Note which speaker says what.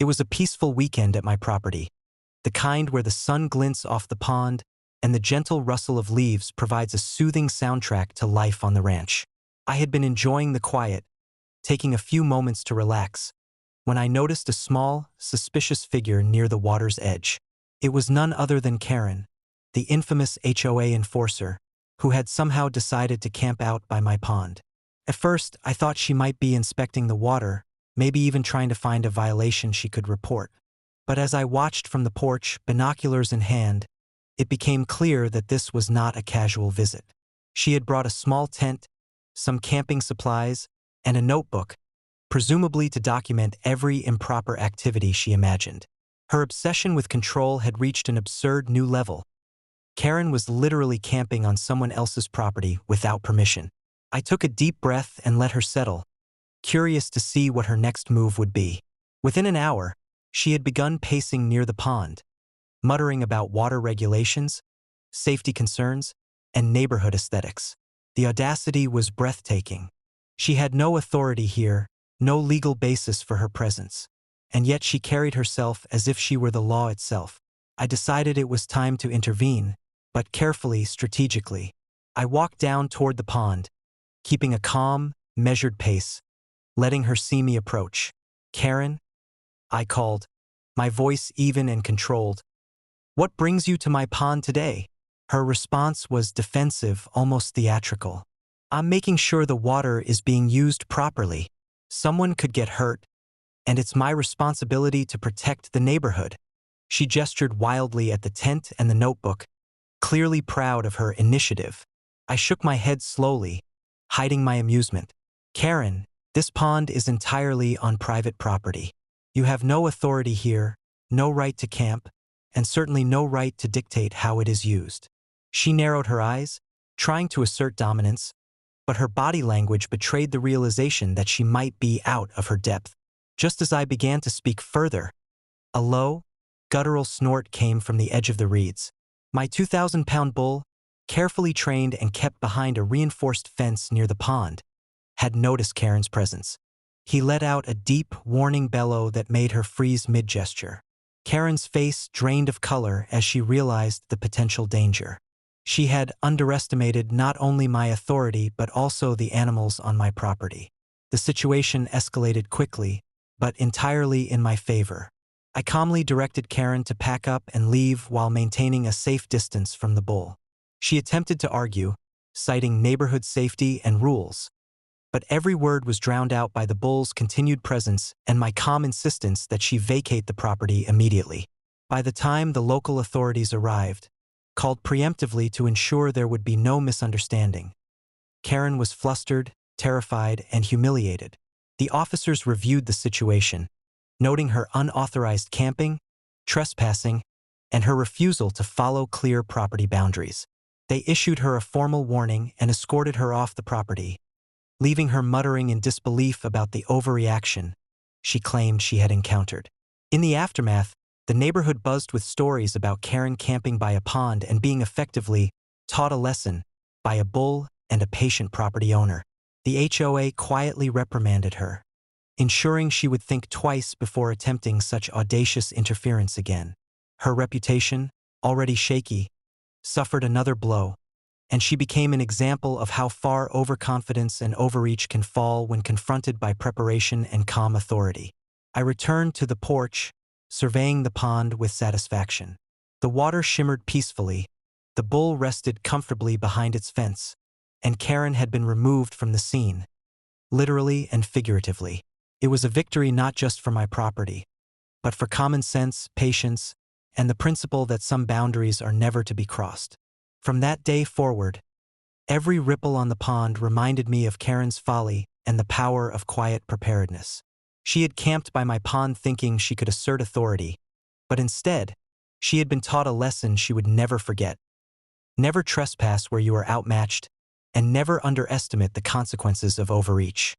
Speaker 1: It was a peaceful weekend at my property, the kind where the sun glints off the pond and the gentle rustle of leaves provides a soothing soundtrack to life on the ranch. I had been enjoying the quiet, taking a few moments to relax, when I noticed a small, suspicious figure near the water's edge. It was none other than Karen, the infamous HOA enforcer, who had somehow decided to camp out by my pond. At first, I thought she might be inspecting the water, maybe even trying to find a violation she could report. But as I watched from the porch, binoculars in hand, it became clear that this was not a casual visit. She had brought a small tent, some camping supplies, and a notebook, presumably to document every improper activity she imagined. Her obsession with control had reached an absurd new level. Karen was literally camping on someone else's property without permission. I took a deep breath and let her settle, curious to see what her next move would be. Within an hour, she had begun pacing near the pond, muttering about water regulations, safety concerns, and neighborhood aesthetics. The audacity was breathtaking. She had no authority here, no legal basis for her presence, and yet she carried herself as if she were the law itself. I decided it was time to intervene, but carefully, strategically. I walked down toward the pond, keeping a calm, measured pace, letting her see me approach. "Karen," I called, my voice even and controlled. "What brings you to my pond today?" Her response was defensive, almost theatrical. "I'm making sure the water is being used properly. Someone could get hurt, and it's my responsibility to protect the neighborhood." She gestured wildly at the tent and the notebook, clearly proud of her initiative. I shook my head slowly, hiding my amusement. "Karen, this pond is entirely on private property. You have no authority here, no right to camp, and certainly no right to dictate how it is used." She narrowed her eyes, trying to assert dominance, but her body language betrayed the realization that she might be out of her depth. Just as I began to speak further, a low, guttural snort came from the edge of the reeds. My 2,000-pound bull, carefully trained and kept behind a reinforced fence near the pond, had noticed Karen's presence. He let out a deep, warning bellow that made her freeze mid-gesture. Karen's face drained of color as she realized the potential danger. She had underestimated not only my authority but also the animals on my property. The situation escalated quickly, but entirely in my favor. I calmly directed Karen to pack up and leave while maintaining a safe distance from the bull. She attempted to argue, citing neighborhood safety and rules, but every word was drowned out by the bull's continued presence and my calm insistence that she vacate the property immediately. By the time the local authorities arrived, called preemptively to ensure there would be no misunderstanding, Karen was flustered, terrified, and humiliated. The officers reviewed the situation, noting her unauthorized camping, trespassing, and her refusal to follow clear property boundaries. They issued her a formal warning and escorted her off the property, leaving her muttering in disbelief about the overreaction she claimed she had encountered. In the aftermath, the neighborhood buzzed with stories about Karen camping by a pond and being effectively taught a lesson by a bull and a patient property owner. The HOA quietly reprimanded her, ensuring she would think twice before attempting such audacious interference again. Her reputation, already shaky, suffered another blow, and she became an example of how far overconfidence and overreach can fall when confronted by preparation and calm authority. I returned to the porch, surveying the pond with satisfaction. The water shimmered peacefully, the bull rested comfortably behind its fence, and Karen had been removed from the scene, literally and figuratively. It was a victory not just for my property, but for common sense, patience, and the principle that some boundaries are never to be crossed. From that day forward, every ripple on the pond reminded me of Karen's folly and the power of quiet preparedness. She had camped by my pond thinking she could assert authority, but instead, she had been taught a lesson she would never forget. Never trespass where you are outmatched, and never underestimate the consequences of overreach.